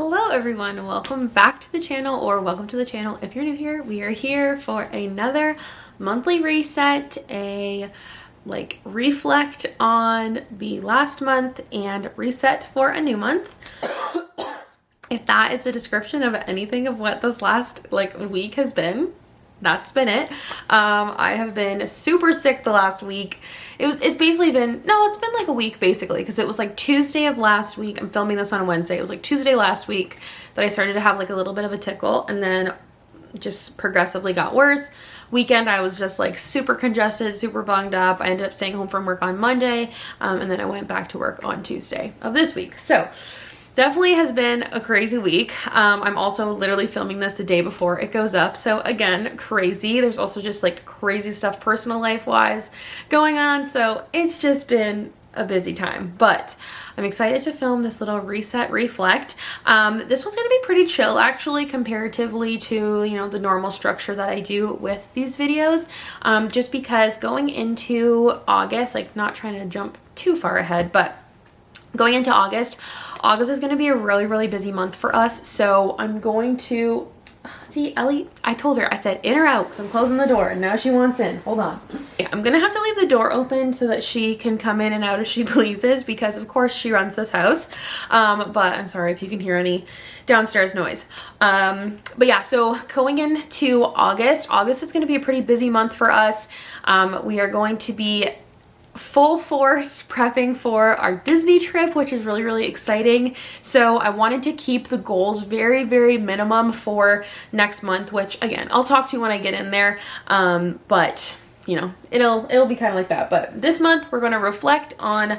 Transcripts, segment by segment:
Hello everyone, welcome back to the channel, or welcome to the channel if you're new here. We are here for another monthly reset, a reflect on the last month and reset for a new month. If that is a description of anything of what this last week has been, that's been it. I have been super sick the last week. It's been like a week basically, because it was like Tuesday of last week. I'm filming this on a Wednesday. It was like Tuesday last week that I started to have like a little bit of a tickle, and then just progressively got worse. Weekend I was just like super congested, super bunged up. I ended up staying home from work on Monday, and then I went back to work on Tuesday of this week. So definitely has been a crazy week. I'm also literally filming this the day before it goes up. So again, crazy. There's also just like crazy stuff personal life wise going on. So it's just been a busy time, but I'm excited to film this little reset reflect. This one's going to be pretty chill actually, comparatively to, the normal structure that I do with these videos. Just because going into August, not trying to jump too far ahead, but going into August is going to be a really, really busy month for us. So I'm going to, see, Ellie, I told her, I said in or out, because I'm closing the door, and now she wants in. Hold on. Yeah, I'm going to have to leave the door open so that she can come in and out as she pleases, because of course she runs this house. But I'm sorry if you can hear any downstairs noise. But yeah, so going into August is going to be a pretty busy month for us. We are going to be full force prepping for our Disney trip, which is really, really exciting. So I wanted to keep the goals very, very minimum for next month, which again, I'll talk to you when I get in there. But it'll be kind of like that. But this month we're going to reflect on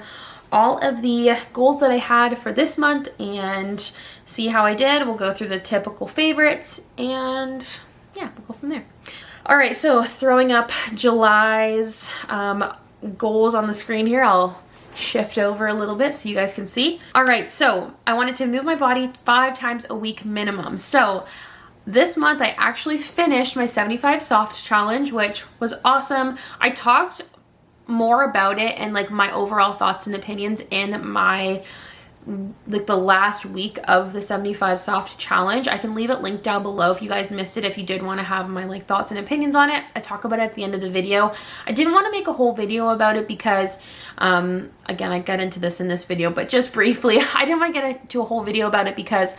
all of the goals that I had for this month and see how I did. We'll go through the typical favorites and yeah, we'll go from there. All right, so throwing up July's goals on the screen here. I'll shift over a little bit so you guys can see. All right, so I wanted to move my body 5 times a week minimum. So this month I actually finished my 75 soft challenge, which was awesome. I talked more about it and my overall thoughts and opinions in my the last week of the 75 soft challenge. I can leave it linked down below if you guys missed it, if you did want to have my thoughts and opinions on it. I talk about it at the end of the video. I didn't want to make a whole video about it because again, I got into this in this video, but just briefly, I didn't want to get into a whole video about it because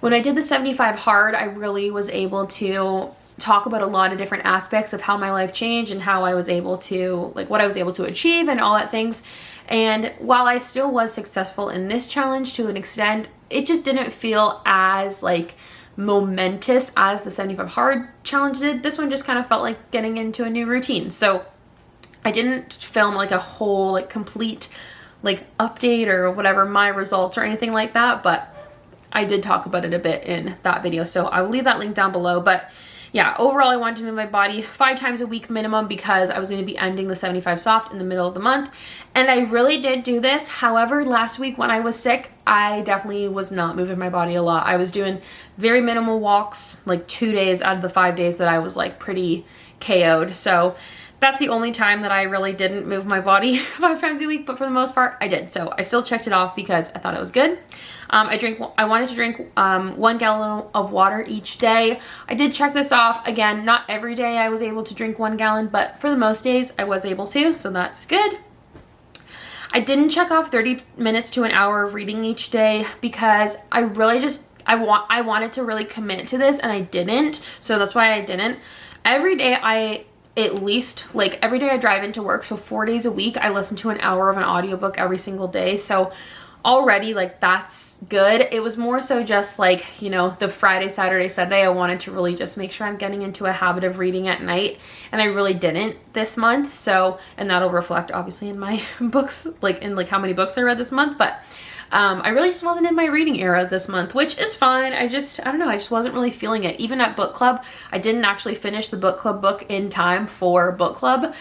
when I did the 75 hard, I really was able to talk about a lot of different aspects of how my life changed and how I was able to, what I was able to achieve and all that things. And while I still was successful in this challenge to an extent, it just didn't feel as momentous as the 75 hard challenge did. This one just kind of felt like getting into a new routine. So I didn't film a whole complete update or whatever, my results or anything like that, but I did talk about it a bit in that video. So I will leave that link down below. But yeah, overall I wanted to move my body 5 times a week minimum because I was going to be ending the 75 soft in the middle of the month. And I really did do this. However, last week when I was sick, I definitely was not moving my body a lot. I was doing very minimal walks, 2 days out of the 5 days that I was pretty KO'd. So that's the only time that I really didn't move my body 5 times a week, but for the most part, I did. So I still checked it off because I thought it was good. I wanted to drink 1 gallon of water each day. I did check this off. Again, not every day I was able to drink 1 gallon, but for the most days I was able to, so that's good. I didn't check off 30 minutes to an hour of reading each day because I really I wanted to really commit to this and I didn't. So that's why I didn't. Every day every day I drive into work, so 4 days a week, I listen to an hour of an audiobook every single day. So already that's good. It was more so just the Friday, Saturday, Sunday, I wanted to really just make sure I'm getting into a habit of reading at night, and I really didn't this month. So, and that'll reflect obviously in my books, in how many books I read this month, but I really just wasn't in my reading era this month, which is fine. I don't know, I just wasn't really feeling it. Even at book club, I didn't actually finish the book club book in time for book club.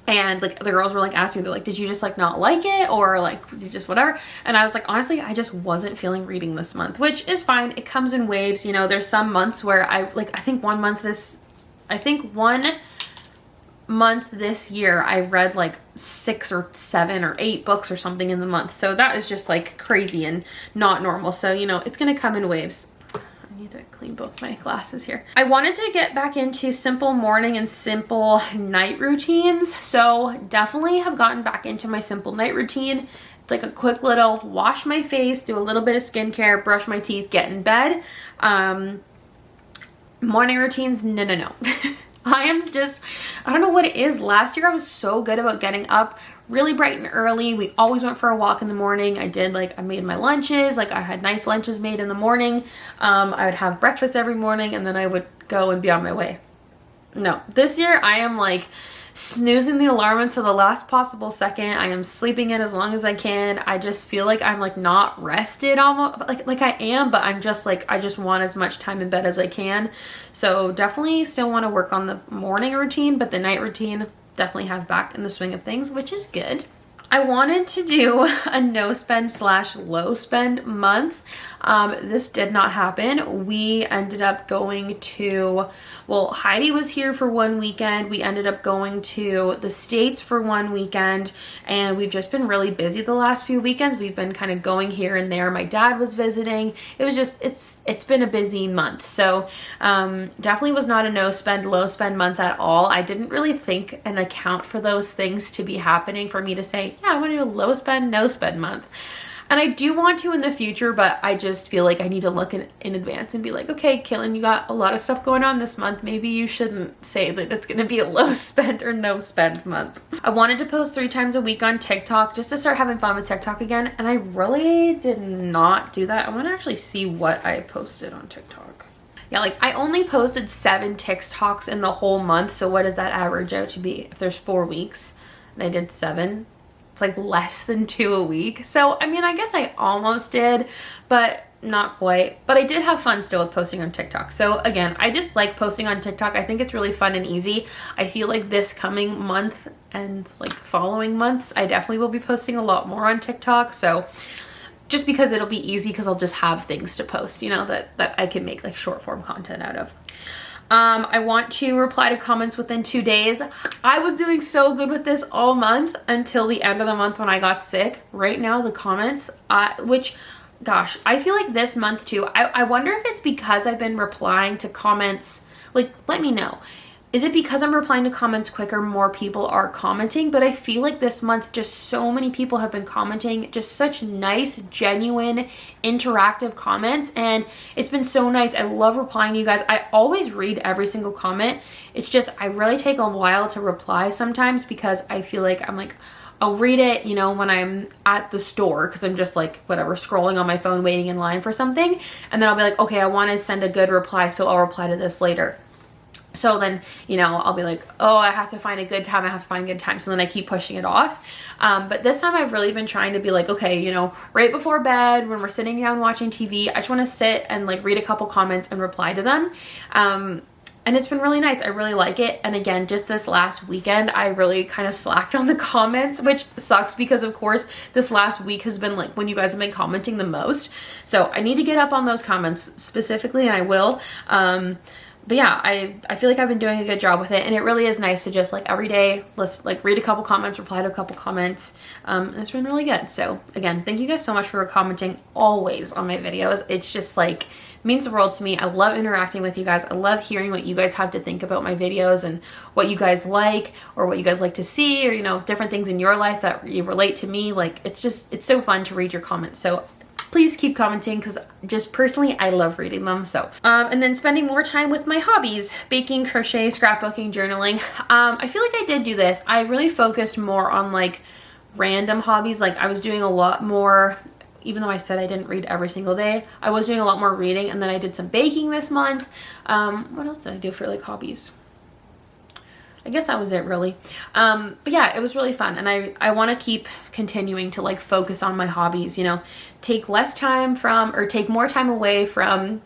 And the girls were asking me, they're did you just not like it, or you just whatever? And I was honestly, I just wasn't feeling reading this month, which is fine. It comes in waves. There's some months where I think one month month this year, I read like 6 or 7 or 8 books or something in the month. So that is just like crazy and not normal. So, you know, it's going to come in waves. I need to clean both my glasses here. I wanted to get back into simple morning and simple night routines. So definitely have gotten back into my simple night routine. It's like a quick little wash my face, do a little bit of skincare, brush my teeth, get in bed. Morning routines, no. I don't know what it is. Last year I was so good about getting up really bright and early. We always went for a walk in the morning. I made my lunches. Like I had nice lunches made in the morning. I would have breakfast every morning and then I would go and be on my way. No, this year I am like snoozing the alarm until the last possible second. I am sleeping in as long as I can. I just feel like I'm like not rested almost, like I am, but I'm just like, I just want as much time in bed as I can. So definitely still want to work on the morning routine, but the night routine definitely have back in the swing of things, which is good. I wanted to do a no spend / low spend month. This did not happen. We ended up going to, well, Heidi was here for one weekend. We ended up going to the States for one weekend, and we've just been really busy the last few weekends. We've been kind of going here and there. My dad was visiting. It was just, it's been a busy month. So definitely was not a no spend, low spend month at all. I didn't really think and account for those things to be happening for me to say, yeah, I want to do a low spend, no spend month. And I do want to in the future, but I just feel like I need to look in advance and be like, okay, Katelyn, you got a lot of stuff going on this month. Maybe you shouldn't say that it's going to be a low spend or no spend month. I wanted to post 3 times a week on TikTok just to start having fun with TikTok again. And I really did not do that. I want to actually see what I posted on TikTok. Yeah, like I only posted 7 TikToks in the whole month. So what does that average out to be? If there's 4 weeks and I did 7, it's like less than 2 a week. So, I mean, I guess I almost did, but not quite. But I did have fun still with posting on TikTok. So again, I just like posting on TikTok. I think it's really fun and easy. I feel like this coming month and like following months, I definitely will be posting a lot more on TikTok. So just because it'll be easy because I'll just have things to post, you know, that I can make like short form content out of. I want to reply to comments within 2 days. I was doing so good with this all month until the end of the month when I got sick. Right now, the comments, which, gosh, I feel like this month too, I wonder if it's because I've been replying to comments, like, let me know. Is it because I'm replying to comments quicker, more people are commenting? But I feel like this month, just so many people have been commenting, just such nice, genuine, interactive comments. And it's been so nice. I love replying to you guys. I always read every single comment. It's just, I really take a while to reply sometimes because I feel like I'll read it, you know, when I'm at the store because I'm just like, whatever, scrolling on my phone, waiting in line for something. And then I'll be like, okay, I want to send a good reply, so I'll reply to this later. So then, you know, I'll be like, oh, I have to find a good time. I have to find a good time. So then I keep pushing it off. But this time I've really been trying to be like, okay, you know, right before bed, when we're sitting down watching TV, I just want to sit and like read a couple comments and reply to them. And it's been really nice. I really like it. And again, just this last weekend, I really kind of slacked on the comments, which sucks because of course this last week has been like when you guys have been commenting the most. So I need to get up on those comments specifically, and I will. But yeah, I feel like I've been doing a good job with it, and it really is nice to just like every day, let's like read a couple comments, reply to a couple comments, and it's been really good. So again, thank you guys so much for commenting always on my videos. It's just like means the world to me. I love interacting with you guys. I love hearing what you guys have to think about my videos and what you guys like or what you guys like to see, or you know, different things in your life that you relate to me. Like it's so fun to read your comments. So please keep commenting because just personally, I love reading them. So, and then spending more time with my hobbies, baking, crochet, scrapbooking, journaling. I feel like I did do this. I really focused more on like random hobbies. Like I was doing a lot more, even though I said I didn't read every single day, I was doing a lot more reading. And then I did some baking this month. What else did I do for like hobbies? I guess that was it really. But yeah, it was really fun. And I want to keep continuing to like focus on my hobbies, you know, take less time from, or take more time away from,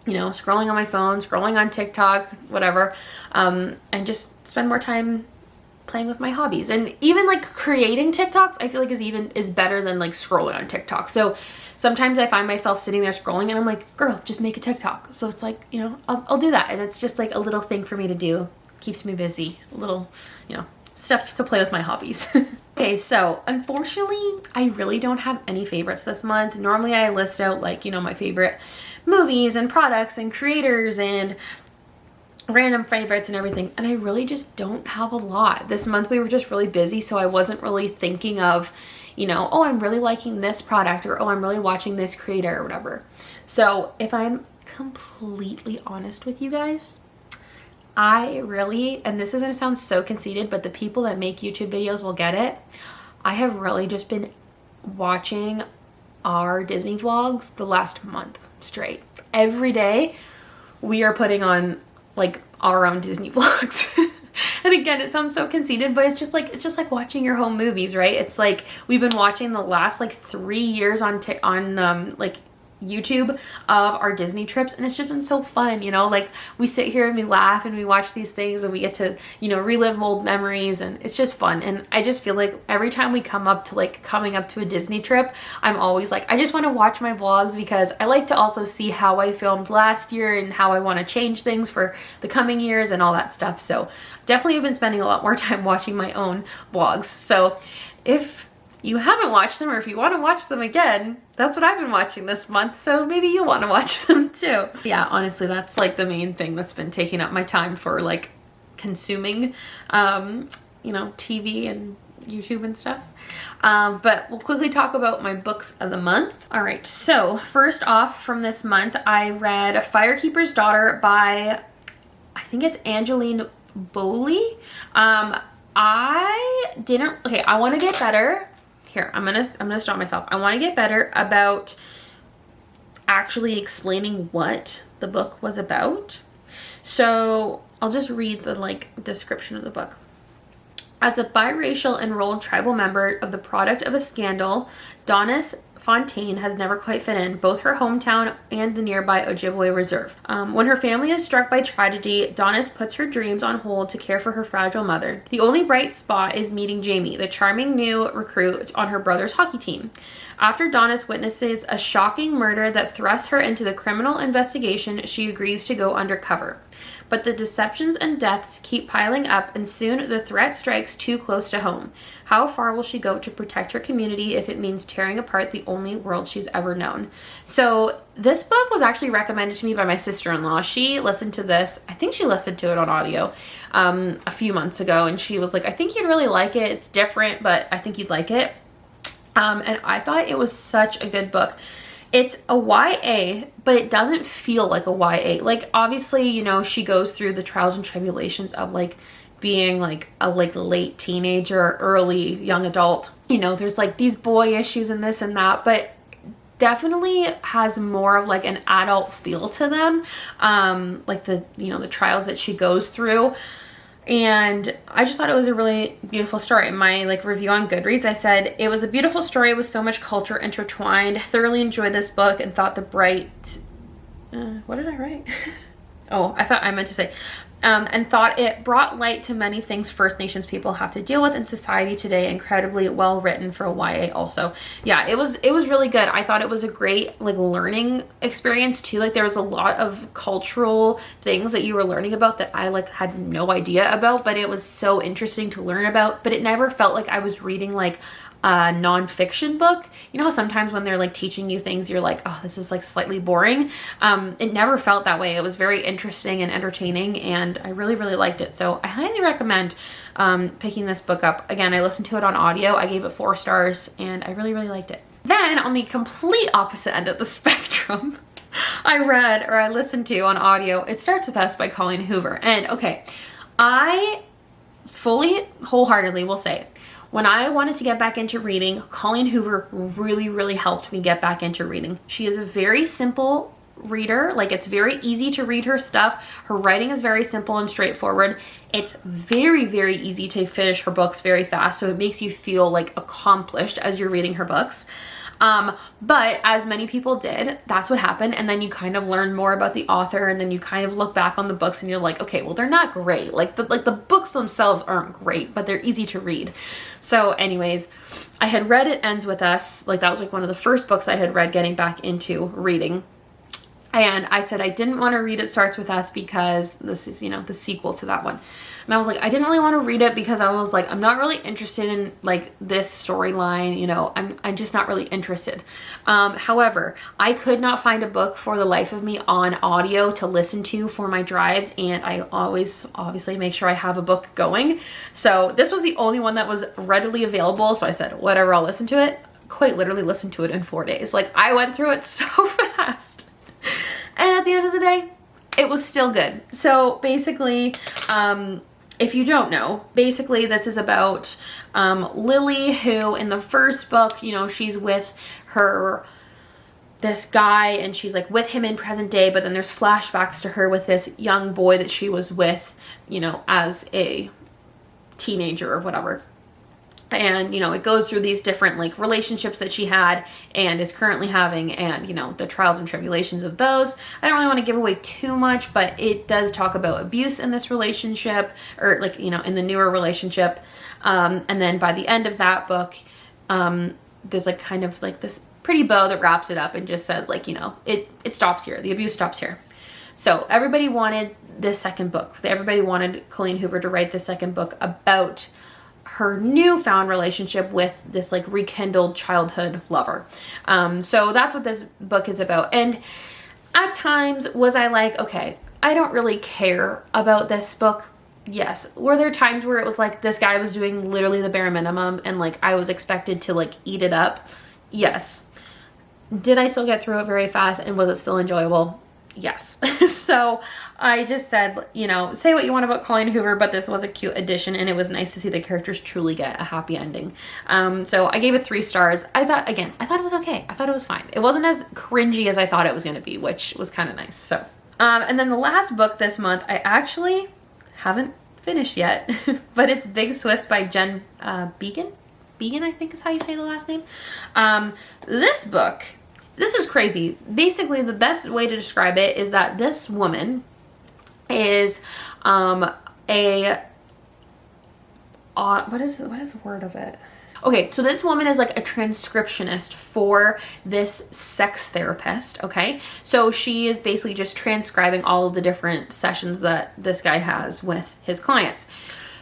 you know, scrolling on my phone, scrolling on TikTok, whatever. And just spend more time playing with my hobbies. And even like creating TikToks, I feel like is better than like scrolling on TikTok. So sometimes I find myself sitting there scrolling and I'm like, girl, just make a TikTok. So it's like, you know, I'll do that. And it's just like a little thing for me to do. keeps me busy. A little, you know, stuff to play with my hobbies. Okay, so unfortunately, I really don't have any favorites this month. Normally I list out like, you know, my favorite movies and products and creators and random favorites and everything, and I really just don't have a lot. This month we were just really busy, so I wasn't really thinking of, you know, oh, I'm really liking this product, or oh, I'm really watching this creator or whatever. So if I'm completely honest with you guys, I really, and this is gonna sound so conceited, but the people that make YouTube videos will get it, I have really just been watching our Disney vlogs the last month straight. Every day we are putting on like our own Disney vlogs. And again, it sounds so conceited, but it's just like watching your home movies, right? It's like we've been watching the last like 3 years on like YouTube of our Disney trips, and it's just been so fun, you know, like we sit here and we laugh and we watch these things and we get to, you know, relive old memories, and it's just fun. And I just feel like every time we come up to like coming up to a Disney trip, I'm always like, I just want to watch my vlogs, because I like to also see how I filmed last year and how I want to change things for the coming years and all that stuff. So definitely have been spending a lot more time watching my own vlogs. So if you haven't watched them, or if you want to watch them again, that's what I've been watching this month, so maybe you want to watch them too. Yeah, honestly, that's like the main thing that's been taking up my time for like consuming, you know, TV and YouTube and stuff. But we'll quickly talk about my books of the month. All right, so first off from this month, I read Firekeeper's Daughter by, I think it's Angeline Bowley. I want to get better. Here, I'm gonna stop myself. I want to get better about actually explaining what the book was about. So I'll just read the like description of the book. As a biracial enrolled tribal member of the product of a scandal, Donis Fontaine has never quite fit in, both her hometown and the nearby Ojibwe Reserve. When her family is struck by tragedy, Donis puts her dreams on hold to care for her fragile mother. The only bright spot is meeting Jamie, the charming new recruit on her brother's hockey team. After Donis witnesses a shocking murder that thrusts her into the criminal investigation, she agrees to go undercover. But the deceptions and deaths keep piling up, and soon the threat strikes too close to home. How far will she go to protect her community if it means tearing apart the only world she's ever known? So this book was actually recommended to me by my sister-in-law. She listened to this, I think she listened to it on audio a few months ago, and she was like, I think you'd really like it. It's different, but I think you'd like it. And I thought it was such a good book. It's a YA, but it doesn't feel like a YA. Like, obviously, you know, she goes through the trials and tribulations of like being like a like late teenager, early young adult. You know, there's like these boy issues and this and that, but definitely has more of like an adult feel to them. Like the, you know, the trials that she goes through. And I just thought it was a really beautiful story. In my like review on Goodreads, I said it was a beautiful story with so much culture intertwined. Thoroughly enjoyed this book and thought the bright what did I write? Oh, I meant to say and thought it brought light to many things First Nations people have to deal with in society today. Incredibly well written for a YA also. Yeah, it was really good. I thought it was a great like learning experience too. Like there was a lot of cultural things that you were learning about that I like had no idea about, but it was so interesting to learn about. But it never felt like I was reading like a nonfiction book. You know how sometimes when they're like teaching you things, you're like, oh, this is like slightly boring. It never felt that way. It was very interesting and entertaining, and I really, really liked it. So I highly recommend picking this book up. Again, I listened to it on audio. I gave it 4 stars, and I really, really liked it. Then on the complete opposite end of the spectrum, I listened to on audio, It Starts With Us by Colleen Hoover. And okay, I fully, wholeheartedly will say, when I wanted to get back into reading, Colleen Hoover really, really helped me get back into reading. She is a very simple reader. Like, it's very easy to read her stuff. Her writing is very simple and straightforward. It's very, very easy to finish her books very fast. So it makes you feel like accomplished as you're reading her books. But as many people did, that's what happened. And then you kind of learn more about the author, and then you kind of look back on the books and you're like, okay, well, they're not great. Like the books themselves aren't great, but they're easy to read. So anyways, I had read It Ends With Us. Like that was like one of the first books I had read getting back into reading. And I said I didn't want to read It Starts With Us because this is, you know, the sequel to that one. And I was like, I didn't really want to read it because I was like, I'm not really interested in like this storyline, you know, I'm just not really interested. However, I could not find a book for the life of me on audio to listen to for my drives, and I always obviously make sure I have a book going. So this was the only one that was readily available. So I said, whatever, I'll listen to it. Quite literally listened to it in 4 days. Like, I went through it so fast. And at the end of the day, it was still good. So basically, if you don't know, basically this is about Lily, who in the first book, you know, she's with this guy and she's like with him in present day, but then there's flashbacks to her with this young boy that she was with, you know, as a teenager or whatever. And, you know, it goes through these different like relationships that she had and is currently having, and, you know, the trials and tribulations of those. I don't really want to give away too much, but it does talk about abuse in this relationship, or like, you know, in the newer relationship. And then by the end of that book, there's like kind of like this pretty bow that wraps it up and just says like, you know, it stops here. The abuse stops here. So everybody wanted this second book. Everybody wanted Colleen Hoover to write this second book about her newfound relationship with this like rekindled childhood lover. So that's what this book is about. And at times was I like, okay, I don't really care about this book. Yes. Were there times where it was like this guy was doing literally the bare minimum and like I was expected to like eat it up? Yes. Did I still get through it very fast, and was it still enjoyable? Yes. So I just said, you know, say what you want about Colleen Hoover, but this was a cute addition and it was nice to see the characters truly get a happy ending. So I gave it 3 stars. I thought it was okay. I thought it was fine. It wasn't as cringy as I thought it was going to be, which was kind of nice. So, and then the last book this month, I actually haven't finished yet, but it's Big Swiss by Jen Began, I think is how you say the last name. This book, this is crazy. Basically, the best way to describe it is that this woman is what is the word of it? Okay, so this woman is like a transcriptionist for this sex therapist, okay? So she is basically just transcribing all of the different sessions that this guy has with his clients.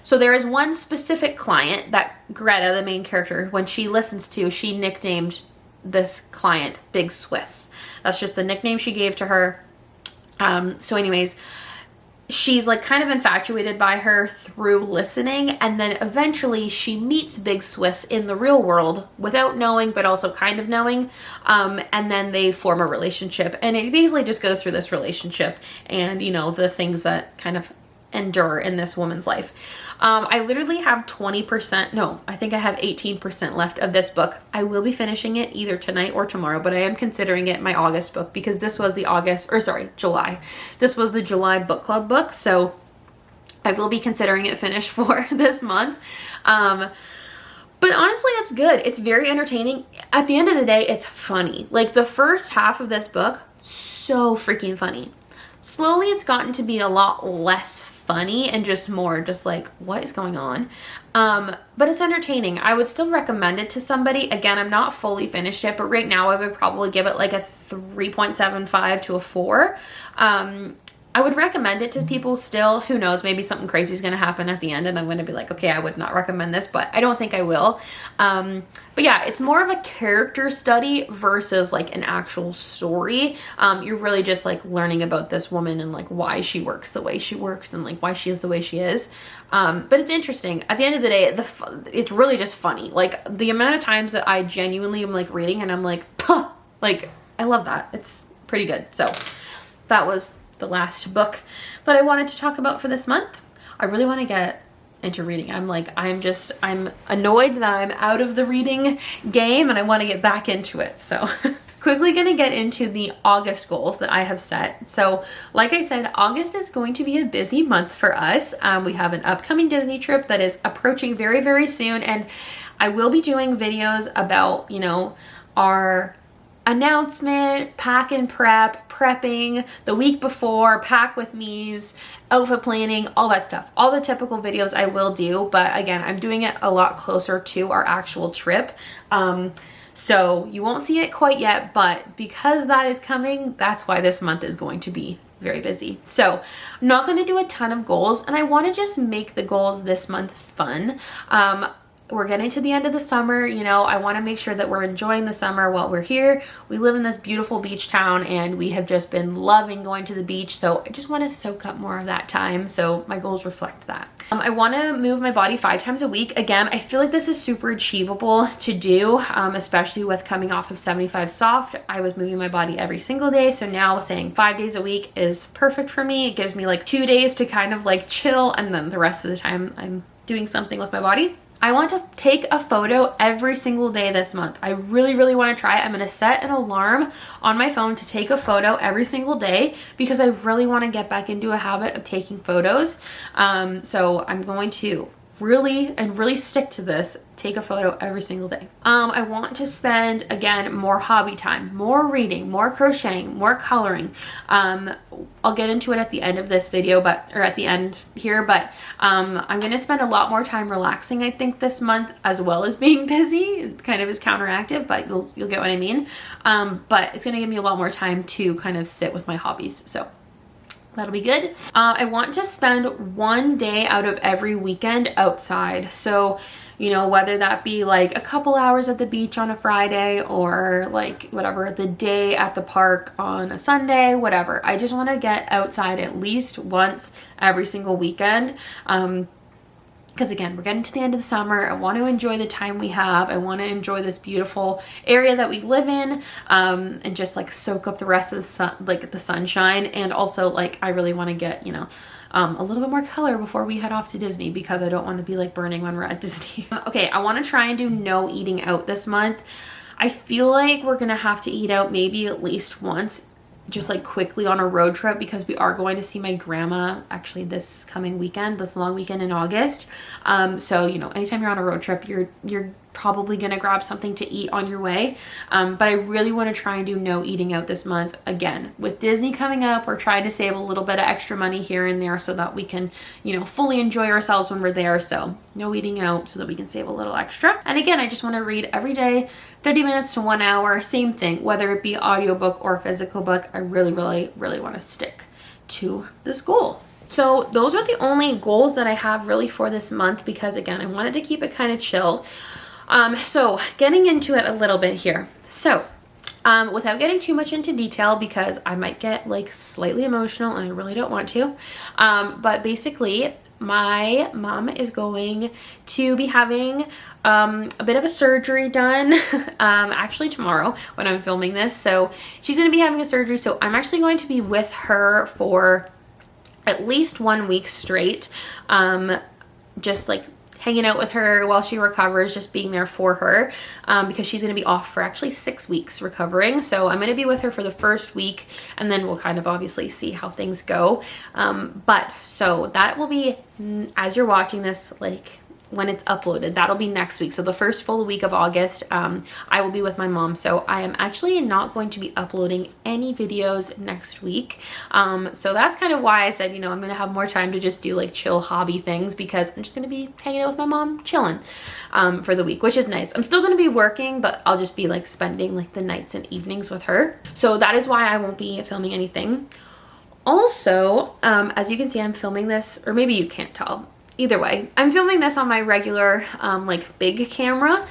So there is one specific client that Greta, the main character, when she listens to, she nicknamed this client Big Swiss. That's just the nickname she gave to her. So anyways, she's like kind of infatuated by her through listening, and then eventually she meets Big Swiss in the real world without knowing, but also kind of knowing, and then they form a relationship, and it basically just goes through this relationship and, you know, the things that kind of endure in this woman's life. I literally have 20%, no, I think I have 18% left of this book. I will be finishing it either tonight or tomorrow, but I am considering it my August book because this was the July. This was the July book club book, so I will be considering it finished for this month. But honestly, it's good. It's very entertaining. At the end of the day, it's funny. Like the first half of this book, so freaking funny. Slowly, it's gotten to be a lot less funny and just more just like, what is going on? But it's entertaining. I would still recommend it to somebody. Again, I'm not fully finished yet, but right now I would probably give it like a 3.75 to a 4. I would recommend it to people still. Who knows, maybe something crazy is going to happen at the end and I'm going to be like, okay, I would not recommend this, but I don't think I will. But yeah, it's more of a character study versus like an actual story. You're really just like learning about this woman and like why she works the way she works and like why she is the way she is. But it's interesting. At the end of the day, it's really just funny. Like the amount of times that I genuinely am like reading and I'm like, huh, like I love that. It's pretty good. So that was the last book that I wanted to talk about for this month. I really want to get into reading. I'm annoyed that I'm out of the reading game and I want to get back into it. So quickly going to get into the August goals that I have set. So like I said, August is going to be a busy month for us. We have an upcoming Disney trip that is approaching very, very soon. And I will be doing videos about, you know, our announcement, pack and prepping, the week before, pack with me's, outfit planning, all that stuff. All the typical videos I will do, but again, I'm doing it a lot closer to our actual trip. So you won't see it quite yet, but because that is coming, that's why this month is going to be very busy. So I'm not going to do a ton of goals, and I want to just make the goals this month fun. We're getting to the end of the summer, you know, I want to make sure that we're enjoying the summer while we're here. We live in this beautiful beach town and we have just been loving going to the beach. So I just want to soak up more of that time. So my goals reflect that. I want to move my body 5 times a week. Again, I feel like this is super achievable to do, especially with coming off of 75 soft. I was moving my body every single day. So now saying 5 days a week is perfect for me. It gives me like 2 days to kind of like chill, and then the rest of the time I'm doing something with my body. I want to take a photo every single day this month. I really, really want to try it. I'm going to set an alarm on my phone to take a photo every single day because I really want to get back into a habit of taking photos. So I'm going to really stick to this, take a photo every single day. I want to spend, again, more hobby time, more reading, more crocheting, more coloring. I'll get into it at the end of this video, or at the end here, but I'm going to spend a lot more time relaxing, I think, this month, as well as being busy. It kind of is counteractive, but you'll get what I mean. But it's going to give me a lot more time to kind of sit with my hobbies. So that'll be good. I want to spend 1 day out of every weekend outside. So, you know, whether that be like a couple hours at the beach on a Friday or like whatever, the day at the park on a Sunday, whatever. I just want to get outside at least once every single weekend. Because again, we're getting to the end of the summer. I want to enjoy the time we have. I want to enjoy this beautiful area that we live in, and just like soak up the rest of the sun, like the sunshine. And also, like, I really want to get, you know, a little bit more color before we head off to Disney, because I don't want to be like burning when we're at Disney. Okay, I want to try and do no eating out this month. I feel like we're gonna have to eat out maybe at least once, just like quickly on a road trip, because we are going to see my grandma actually this coming weekend, this long weekend in August. So, you know, anytime you're on a road trip, you're probably gonna grab something to eat on your way. But I really want to try and do no eating out this month. Again, with Disney coming up, we're trying to save a little bit of extra money here and there so that we can, you know, fully enjoy ourselves when we're there. So no eating out so that we can save a little extra. And again, I just want to read every day, 30 minutes to 1 hour, same thing, whether it be audiobook or physical book. I really want to stick to this goal. So those are the only goals that I have really for this month, because again, I wanted to keep it kind of chill. So getting into it a little bit here. So, without getting too much into detail, because I might get like slightly emotional and I really don't want to. But basically my mom is going to be having, a bit of a surgery done, actually tomorrow when I'm filming this. So she's going to be having a surgery. So I'm actually going to be with her for at least 1 week straight. Just like hanging out with her while she recovers, just being there for her, because she's going to be off for actually 6 weeks recovering. So I'm going to be with her for the first week, and then we'll kind of obviously see how things go. But so that will be, as you're watching this, like when it's uploaded, that'll be next week. So the first full week of August, I will be with my mom. So I am actually not going to be uploading any videos next week. So that's kind of why I said, you know, I'm going to have more time to just do like chill hobby things, because I'm just going to be hanging out with my mom, chilling, for the week, which is nice. I'm still going to be working, but I'll just be like spending like the nights and evenings with her. So that is why I won't be filming anything. Also, as you can see, I'm filming this, or maybe you can't tell. Either way, I'm filming this on my regular, like big camera.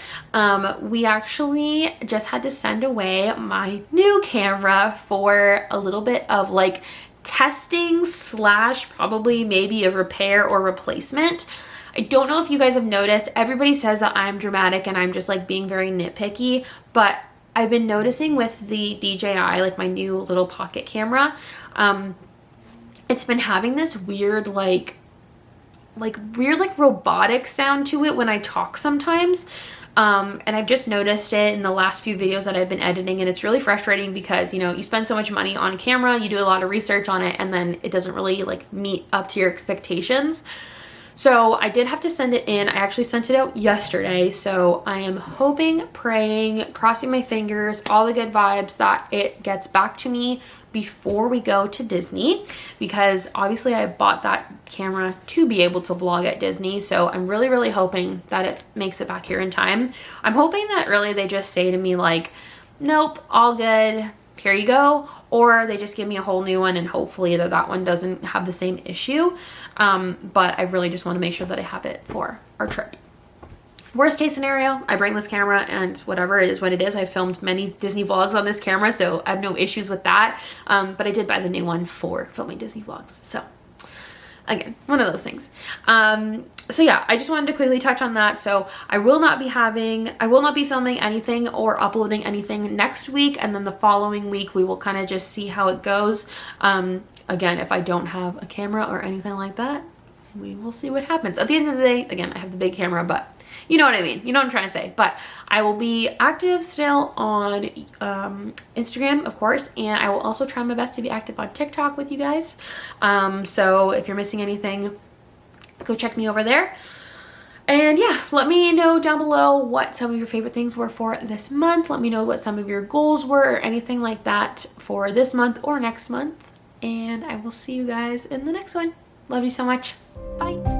We actually just had to send away my new camera for a little bit of like testing slash probably maybe a repair or replacement. I don't know if you guys have noticed, everybody says that I'm dramatic and I'm just like being very nitpicky, but I've been noticing with the DJI, like my new little pocket camera, it's been having this weird like robotic sound to it when I talk sometimes. And I've just noticed it in the last few videos that I've been editing, and it's really frustrating because, you know, you spend so much money on camera, you do a lot of research on it, and then it doesn't really like meet up to your expectations. So I did have to send it in. I actually sent it out yesterday. So I am hoping, praying, crossing my fingers, all the good vibes that it gets back to me before we go to Disney, because obviously I bought that camera to be able to vlog at Disney. So I'm really, really hoping that it makes it back here in time. I'm hoping that really they just say to me like, nope, all good, here you go, or they just give me a whole new one and hopefully that one doesn't have the same issue. But I really just want to make sure that I have it for our trip. Worst case scenario, I bring this camera and whatever, it is what it is. I filmed many Disney vlogs on this camera, so I have no issues with that. But I did buy the new one for filming Disney vlogs. So again, one of those things. So yeah, I just wanted to quickly touch on that. So I will not be filming anything or uploading anything next week. And then the following week, we will kind of just see how it goes. Again, if I don't have a camera or anything like that, we will see what happens. At the end of the day, again, I have the big camera, but you know what I mean. You know what I'm trying to say. But I will be active still on Instagram, of course, and I will also try my best to be active on TikTok with you guys. So if you're missing anything, go check me over there. And yeah, let me know down below what some of your favorite things were for this month. Let me know what some of your goals were or anything like that for this month or next month. And I will see you guys in the next one. Love you so much. Bye.